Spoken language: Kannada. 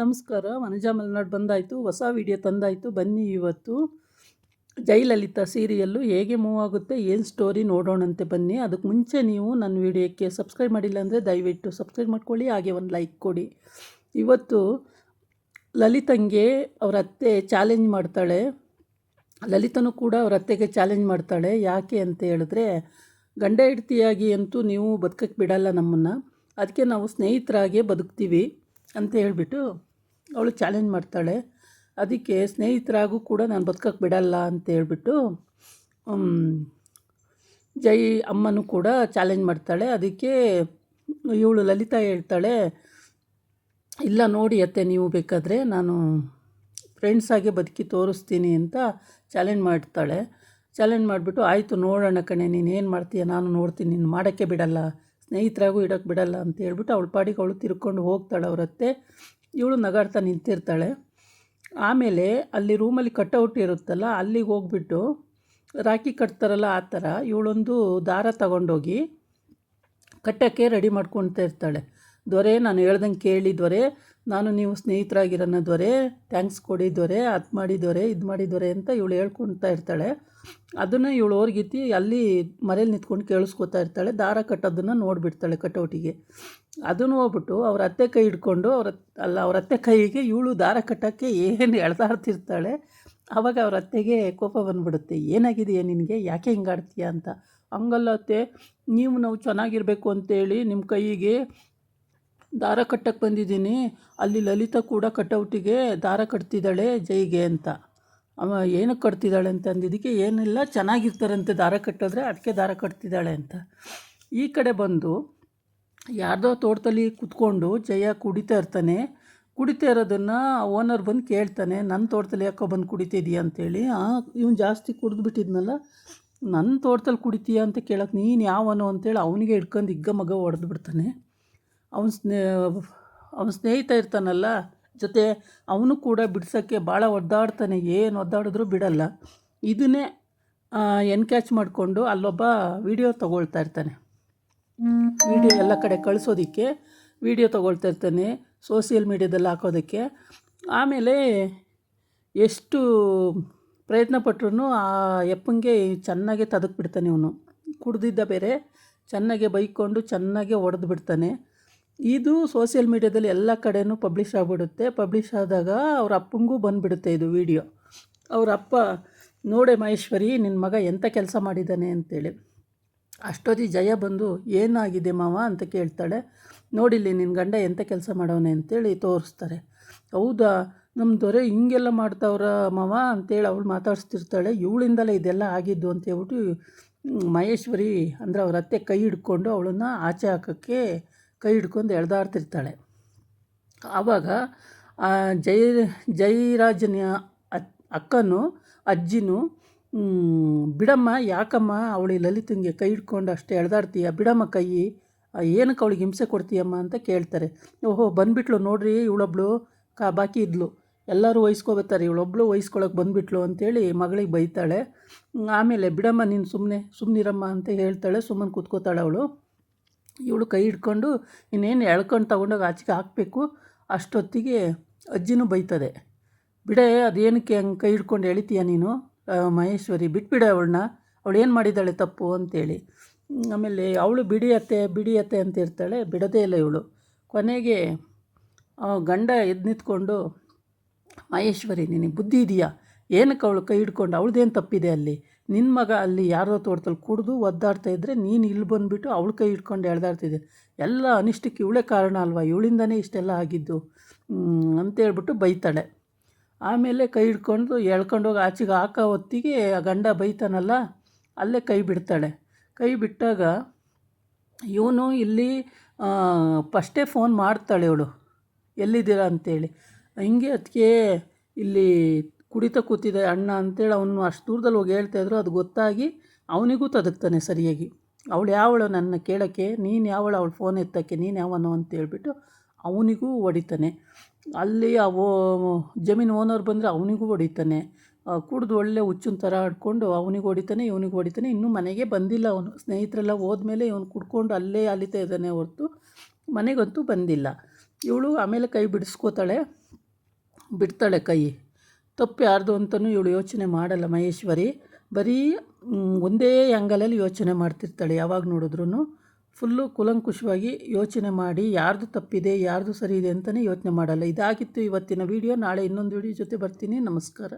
ನಮಸ್ಕಾರ. ವನಜಾ ಮಲೆನಾಡು ಬಂದಾಯಿತು, ಹೊಸ ವಿಡಿಯೋ ತಂದಾಯಿತು. ಬನ್ನಿ ಇವತ್ತು ಜಯಲಲಿತಾ ಸೀರಿಯಲ್ಲು ಹೇಗೆ ಮೂವ್ ಆಗುತ್ತೆ, ಏನು ಸ್ಟೋರಿ ನೋಡೋಣಂತೆ ಬನ್ನಿ. ಅದಕ್ಕೆ ಮುಂಚೆ ನೀವು ನನ್ನ ವಿಡಿಯೋಕ್ಕೆ ಸಬ್ಸ್ಕ್ರೈಬ್ ಮಾಡಿಲ್ಲ ಅಂದರೆ ದಯವಿಟ್ಟು ಸಬ್ಸ್ಕ್ರೈಬ್ ಮಾಡ್ಕೊಳ್ಳಿ, ಹಾಗೆ ಒಂದು ಲೈಕ್ ಕೊಡಿ. ಇವತ್ತು ಲಲಿತಂಗೆ ಅವ್ರ ಅತ್ತೆ ಚಾಲೆಂಜ್ ಮಾಡ್ತಾಳೆ. ಲಲಿತನೂ ಕೂಡ ಅವ್ರ ಅತ್ತೆಗೆ ಚಾಲೆಂಜ್ ಮಾಡ್ತಾಳೆ. ಯಾಕೆ ಅಂತ ಹೇಳಿದ್ರೆ, ಗಂಡ ಹೆಂಡತಿಯಾಗಿ ಅಂತೂ ನೀವು ಬದುಕಕ್ಕೆ ಬಿಡಲ್ಲ ನಮ್ಮನ್ನು, ಅದಕ್ಕೆ ನಾವು ಸ್ನೇಹಿತರಾಗೆ ಬದುಕ್ತೀವಿ ಅಂತ ಹೇಳಿಬಿಟ್ಟು ಅವಳು ಚಾಲೆಂಜ್ ಮಾಡ್ತಾಳೆ. ಅದಕ್ಕೆ ಸ್ನೇಹಿತರಾಗೂ ಕೂಡ ನಾನು ಬದುಕಕ್ಕೆ ಬಿಡಲ್ಲ ಅಂತ ಹೇಳ್ಬಿಟ್ಟು ಜೈ ಅಮ್ಮನೂ ಕೂಡ ಚಾಲೆಂಜ್ ಮಾಡ್ತಾಳೆ. ಅದಕ್ಕೆ ಇವಳು ಲಲಿತಾ ಹೇಳ್ತಾಳೆ, ಇಲ್ಲ ನೋಡಿ ಅತ್ತೆ, ನೀವು ಬೇಕಾದರೆ ನಾನು ಫ್ರೆಂಡ್ಸಾಗೆ ಬದುಕಿ ತೋರಿಸ್ತೀನಿ ಅಂತ ಚಾಲೆಂಜ್ ಮಾಡ್ತಾಳೆ. ಚಾಲೆಂಜ್ ಮಾಡಿಬಿಟ್ಟು, ಆಯಿತು ನೋಡೋಣ ಕಣೆ, ನೀನು ಏನು ಮಾಡ್ತೀಯ ನಾನು ನೋಡ್ತೀನಿ, ನೀನು ಮಾಡೋಕ್ಕೆ ಬಿಡಲ್ಲ, ಸ್ನೇಹಿತರಾಗೂ ಇಡೋಕ್ಕೆ ಬಿಡಲ್ಲ ಅಂತ ಹೇಳ್ಬಿಟ್ಟು ಅವಳ ಪಾಡಿಗೆ ಅವಳು ತಿರ್ಕೊಂಡು ಹೋಗ್ತಾಳೆ ಅವರತ್ತೆ. ಇವಳು ನಗಾಡ್ತಾ ನಿಂತಿರ್ತಾಳೆ. ಆಮೇಲೆ ಅಲ್ಲಿ ರೂಮಲ್ಲಿ ಕಟ್ಔಟ್ ಇರುತ್ತಲ್ಲ, ಅಲ್ಲಿಗೆ ಹೋಗ್ಬಿಟ್ಟು ರಾಖಿ ಕಟ್ತಾರಲ್ಲ ಆ ಥರ ಇವಳೊಂದು ದಾರ ತಗೊಂಡೋಗಿ ಕಟ್ಟೋಕ್ಕೆ ರೆಡಿ ಮಾಡ್ಕೊಳ್ತಾ ಇರ್ತಾಳೆ. ದೊರೆ, ನಾನು ಹೇಳ್ದಂಗೆ ಕೇಳಿ ದೊರೆ, ನಾನು ನೀವು ಸ್ನೇಹಿತರಾಗಿರೋಣ ದೊರೆ, ಥ್ಯಾಂಕ್ಸ್ ಕೊಡಿ ದೊರೆ, ಅದು ಮಾಡಿ ದೊರೆ, ಇದು ಮಾಡಿ ದೊರೆ ಅಂತ ಇವಳು ಹೇಳ್ಕೊಳ್ತಾ ಇರ್ತಾಳೆ. ಅದನ್ನು ಇವಳು ಓರ್ಗಿತಿ ಅಲ್ಲಿ ಮನೇಲಿ ನಿಂತ್ಕೊಂಡು ಕೇಳಿಸ್ಕೊತಾ ಇರ್ತಾಳೆ. ದಾರ ಕಟ್ಟೋದನ್ನು ನೋಡಿಬಿಡ್ತಾಳೆ ಕಟೌಟಿಗೆ. ಅದನ್ನು ಹೋಗ್ಬಿಟ್ಟು ಅವ್ರ ಅತ್ತೆ ಕೈ ಹಿಡ್ಕೊಂಡು ಅವ್ರ ಅತ್ತೆ ಕೈಗೆ ಇವಳು ದಾರ ಕಟ್ಟೋಕ್ಕೆ ಏನು ಎಳ್ದಾಡ್ತಿರ್ತಾಳೆ. ಆವಾಗ ಅವ್ರ ಅತ್ತೆಗೆ ಕೋಪ ಬಂದುಬಿಡುತ್ತೆ. ಏನಾಗಿದೆಯಾ ನಿನಗೆ, ಯಾಕೆ ಹಿಂಗೆ ಆಡ್ತೀಯ ಅಂತ. ಹಂಗಲ್ಲ ಅತ್ತೆ, ನಾವು ಚೆನ್ನಾಗಿರಬೇಕು ಅಂತೇಳಿ ನಿಮ್ಮ ಕೈಗೆ ದಾರ ಕಟ್ಟಕ್ಕೆ ಬಂದಿದ್ದೀನಿ, ಅಲ್ಲಿ ಲಲಿತಾ ಕೂಡ ಕಟೌಟಿಗೆ ದಾರ ಕಟ್ತಿದ್ದಾಳೆ ಜೈಗೆ ಅಂತ. ಅವ ಏನಕ್ಕೆ ಕಟ್ತಿದ್ದಾಳೆ ಅಂತ ಅಂದಿದ್ದಕ್ಕೆ, ಏನಿಲ್ಲ ಚೆನ್ನಾಗಿರ್ತಾರಂತೆ ದಾರ ಕಟ್ಟಿದ್ರೆ, ಅದಕ್ಕೆ ದಾರ ಕಟ್ತಿದ್ದಾಳೆ ಅಂತ. ಈ ಕಡೆ ಬಂದು ಯಾರ್ದೋ ತೋಟದಲ್ಲಿ ಕೂತ್ಕೊಂಡು ಜಯ ಕುಡಿತಾ ಇರ್ತಾನೆ. ಕುಡಿತಾ ಇರೋದನ್ನು ಓನರ್ ಬಂದು ಕೇಳ್ತಾನೆ, ನನ್ನ ತೋಟದಲ್ಲಿ ಯಾಕೋ ಬಂದು ಕುಡಿತಿದೀಯ ಅಂತೇಳಿ. ಇವನು ಜಾಸ್ತಿ ಕುಡಿದ್ಬಿಟ್ಟಿದ್ನಲ್ಲ, ನನ್ನ ತೋಟದಲ್ಲಿ ಕುಡಿತೀಯ ಅಂತ ಕೇಳೋಕೆ ನೀನು ಯಾವನು ಅಂತೇಳಿ ಅವನಿಗೆ ಹಿಡ್ಕೊಂಡು ಹಿಗ್ಗ ಮಗ ಹೊಡೆದು ಬಿಡ್ತಾನೆ. ಅವನ ಸ್ನೇಹಿತ ಇರ್ತಾನಲ್ಲ ಜೊತೆ, ಅವನು ಕೂಡ ಬಿಡ್ಸೋಕ್ಕೆ ಭಾಳ ಒದ್ದಾಡ್ತಾನೆ. ಏನು ಒದ್ದಾಡಿದ್ರೂ ಬಿಡಲ್ಲ. ಇದನ್ನೇ ಎನ್ಕ್ಯಾಚ್ ಮಾಡಿಕೊಂಡು ಅಲ್ಲೊಬ್ಬ ವಿಡಿಯೋ ತೊಗೊಳ್ತಾ ಇರ್ತಾನೆ. ವಿಡಿಯೋ ಎಲ್ಲ ಕಡೆ ಕಳಿಸೋದಕ್ಕೆ ವಿಡಿಯೋ ತೊಗೊಳ್ತಾ ಇರ್ತಾನೆ, ಸೋಷಿಯಲ್ ಮೀಡ್ಯಾದಲ್ಲಿ ಹಾಕೋದಕ್ಕೆ. ಆಮೇಲೆ ಎಷ್ಟು ಪ್ರಯತ್ನ ಪಟ್ಟರು ಆ ಯಪ್ಪಂಗೆ ಚೆನ್ನಾಗೆ ಬಿಡ್ತಾನೆ. ಇವನು ಕುಡ್ದಿದ್ದ ಬೇರೆ, ಚೆನ್ನಾಗೆ ಬೈಕೊಂಡು ಚೆನ್ನಾಗೆ ಹೊಡೆದು ಬಿಡ್ತಾನೆ. ಇದು ಸೋಷಿಯಲ್ ಮೀಡ್ಯಾದಲ್ಲಿ ಎಲ್ಲ ಕಡೆಯೂ ಪಬ್ಲಿಷ್ ಆಗಿಬಿಡುತ್ತೆ. ಪಬ್ಲಿಷ್ ಆದಾಗ ಅವ್ರ ಅಪ್ಪಂಗೂ ಬಂದುಬಿಡುತ್ತೆ ಇದು ವಿಡಿಯೋ. ಅವ್ರ ಅಪ್ಪ, ನೋಡೆ ಮಹೇಶ್ವರಿ, ನಿನ್ನ ಮಗ ಎಂಥ ಕೆಲಸ ಮಾಡಿದ್ದಾನೆ ಅಂತೇಳಿ. ಅಷ್ಟೊತ್ತಿಗೆ ಜಯ ಬಂದು, ಏನಾಗಿದೆ ಮಾವ ಅಂತ ಕೇಳ್ತಾಳೆ. ನೋಡಿಲ್ಲಿ ನಿನ್ನ ಗಂಡ ಎಂಥ ಕೆಲಸ ಮಾಡವನೆ ಅಂತೇಳಿ ತೋರಿಸ್ತಾರೆ. ಹೌದಾ, ನಮ್ಮ ದೊರೆ ಹಿಂಗೆಲ್ಲ ಮಾಡ್ತಾವ್ರ ಮಾವ ಅಂತೇಳಿ ಅವಳು ಮಾತಾಡಿಸ್ತಿರ್ತಾಳೆ. ಇವಳಿಂದಲೇ ಇದೆಲ್ಲ ಆಗಿದ್ದು ಅಂತ ಹೇಳ್ಬಿಟ್ಟು ಮಹೇಶ್ವರಿ ಅಂದರೆ ಅವ್ರ ಅತ್ತೆ ಕೈ ಹಿಡ್ಕೊಂಡು ಅವಳನ್ನು ಆಚೆ ಹಾಕೋಕ್ಕೆ ಕೈ ಹಿಡ್ಕೊಂಡು ಎಳ್ದಾಡ್ತಿರ್ತಾಳೆ. ಆವಾಗ ಜಯರಾಜನ ಅಕ್ಕನೂ ಅಜ್ಜಿನೂ, ಬಿಡಮ್ಮ, ಯಾಕಮ್ಮ ಅವಳು ಲಲಿತಂಗೆ ಕೈ ಹಿಡ್ಕೊಂಡು ಅಷ್ಟೇ ಎಳ್ದಾಡ್ತೀಯ, ಬಿಡಮ್ಮ ಕೈ, ಏನಕ್ಕೆ ಅವಳಿಗೆ ಹಿಂಸೆ ಕೊಡ್ತೀಯಮ್ಮ ಅಂತ ಕೇಳ್ತಾರೆ. ಓಹೋ, ಬಂದುಬಿಟ್ಲು ನೋಡ್ರಿ, ಇವಳೊಬ್ಳು ಬಾಕಿ ಇದ್ಲು, ಎಲ್ಲರೂ ವಹಿಸ್ಕೊಬತ್ತಾರೆ, ಇವಳೊಬ್ಳು ವಹಿಸ್ಕೊಳಕ್ಕೆ ಬಂದುಬಿಟ್ಲು ಅಂತೇಳಿ ಮಗಳಿಗೆ ಬೈತಾಳೆ. ಆಮೇಲೆ ಬಿಡಮ್ಮ, ನೀನು ಸುಮ್ಮನಿರಮ್ಮ ಅಂತ ಹೇಳ್ತಾಳೆ. ಸುಮ್ಮನೆ ಕೂತ್ಕೋತಾಳೆ ಅವಳು. ಇವಳು ಕೈ ಹಿಡ್ಕೊಂಡು ಇನ್ನೇನು ಎಳ್ಕೊಂಡು ತಗೊಂಡೋಗಿ ಆಚೆಗೆ ಹಾಕಬೇಕು. ಅಷ್ಟೊತ್ತಿಗೆ ಅಜ್ಜಿನೂ ಬೈತದೆ, ಬಿಡೆ, ಅದೇನಕ್ಕೆ ಹಂಗೆ ಕೈ ಹಿಡ್ಕೊಂಡು ಎಳಿತೀಯ ನೀನು ಮಹೇಶ್ವರಿ, ಬಿಟ್ಬಿಡ ಅವಳನ್ನ, ಅವಳು ಏನು ಮಾಡಿದ್ದಾಳೆ ತಪ್ಪು ಅಂತೇಳಿ. ಆಮೇಲೆ ಅವಳು ಬಿಡಿಯತ್ತೆ ಅಂತ ಇರ್ತಾಳೆ, ಬಿಡೋದೇ ಇಲ್ಲ ಇವಳು. ಕೊನೆಗೆ ಗಂಡ ಎದ್ದು ನಿಂತ್ಕೊಂಡು, ಮಹೇಶ್ವರಿ, ನಿನಗೆ ಬುದ್ಧಿ ಇದೆಯಾ, ಏನಕ್ಕೆ ಅವಳು ಕೈ ಹಿಡ್ಕೊಂಡು, ಅವಳದೇನು ತಪ್ಪಿದೆ ಅಲ್ಲಿ, ನಿನ್ನ ಮಗ ಅಲ್ಲಿ ಯಾರೋ ತೋಟದಲ್ಲಿ ಕುಡಿದು ಒದ್ದಾಡ್ತಾ ಇದ್ದರೆ ನೀನು ಇಲ್ಲಿ ಬಂದುಬಿಟ್ಟು ಅವಳು ಕೈ ಹಿಡ್ಕೊಂಡು ಎಳ್ದಾಡ್ತಿದ್ದೆ, ಎಲ್ಲ ಅನಿಷ್ಟಕ್ಕೆ ಇವಳೇ ಕಾರಣ ಅಲ್ವಾ, ಇವಳಿಂದನೇ ಇಷ್ಟೆಲ್ಲ ಆಗಿದ್ದು ಅಂತೇಳ್ಬಿಟ್ಟು ಬೈತಾಳೆ. ಆಮೇಲೆ ಕೈ ಹಿಡ್ಕೊಂಡು ಎಳ್ಕೊಂಡೋಗಿ ಆಚೆಗೆ ಹಾಕೋ ಹೊತ್ತಿಗೆ ಆ ಗಂಡ ಬೈತಾನಲ್ಲ, ಅಲ್ಲೇ ಕೈ ಬಿಡ್ತಾಳೆ. ಕೈ ಬಿಟ್ಟಾಗ ಇವನು ಇಲ್ಲಿ ಫಸ್ಟೇ ಫೋನ್ ಮಾಡ್ತಾಳೆ ಇವಳು, ಎಲ್ಲಿದ್ದೀರಾ ಅಂತೇಳಿ. ಹಿಂಗೆ ಅದಕ್ಕೆ ಇಲ್ಲಿ ಕುಡಿತಾ ಕೂತಿದೆ ಅಣ್ಣ ಅಂತೇಳಿ ಅವನು ಅಷ್ಟು ದೂರದಲ್ಲಿ ಹೋಗಿ ಹೇಳ್ತಾಯಿದ್ರು. ಅದು ಗೊತ್ತಾಗಿ ಅವನಿಗೂ ತದಕ್ತಾನೆ ಸರಿಯಾಗಿ. ಅವಳು ಯಾವಳು ನನ್ನ ಕೇಳೋಕ್ಕೆ, ನೀನು ಯಾವಳು ಅವಳು ಫೋನ್ ಎತ್ತೋಕ್ಕೆ, ನೀನು ಯಾವನು ಅಂತೇಳ್ಬಿಟ್ಟು ಅವನಿಗೂ ಹೊಡಿತಾನೆ. ಅಲ್ಲಿ ಜಮೀನು ಓನರ್ ಬಂದರೆ ಅವನಿಗೂ ಹೊಡಿತಾನೆ. ಕುಡ್ದು ಒಳ್ಳೆ ಹುಚ್ಚಿನ ಥರ ಆಡ್ಕೊಂಡು ಅವನಿಗೆ ಹೊಡಿತಾನೆ, ಇವನಿಗೆ ಹೊಡಿತಾನೆ. ಇನ್ನೂ ಮನೆಗೆ ಬಂದಿಲ್ಲ ಅವನು. ಸ್ನೇಹಿತರೆಲ್ಲ ಹೋದ್ಮೇಲೆ ಇವನು ಕುಡ್ಕೊಂಡು ಅಲ್ಲೇ ಅಲಿತಾ ಇದ್ದಾನೆ ಹೊರತು ಮನೆಗಂತೂ ಬಂದಿಲ್ಲ. ಇವಳು ಆಮೇಲೆ ಕೈ ಬಿಡಿಸ್ಕೋತಾಳೆ. ಬಿಡ್ತಾಳೆ ಕೈ. ತಪ್ಪು ಯಾರ್ದು ಅಂತಲೂ ಇವಳು ಯೋಚನೆ ಮಾಡಲ್ಲ ಮಹೇಶ್ವರಿ. ಬರೀ ಒಂದೇ ಆ್ಯಂಗಲಲ್ಲಿ ಯೋಚನೆ ಮಾಡ್ತಿರ್ತಾಳೆ. ಯಾವಾಗ ನೋಡಿದ್ರೂ ಫುಲ್ಲು ಕೂಲಂಕುಷವಾಗಿ ಯೋಚನೆ ಮಾಡಿ ಯಾರ್ದು ತಪ್ಪಿದೆ ಯಾರ್ದು ಸರಿ ಇದೆ ಅಂತಲೇ ಯೋಚನೆ ಮಾಡಲ್ಲ. ಇದಾಗಿತ್ತು ಇವತ್ತಿನ ವಿಡಿಯೋ. ನಾಳೆ ಇನ್ನೊಂದು ವಿಡಿಯೋ ಜೊತೆ ಬರ್ತೀನಿ. ನಮಸ್ಕಾರ.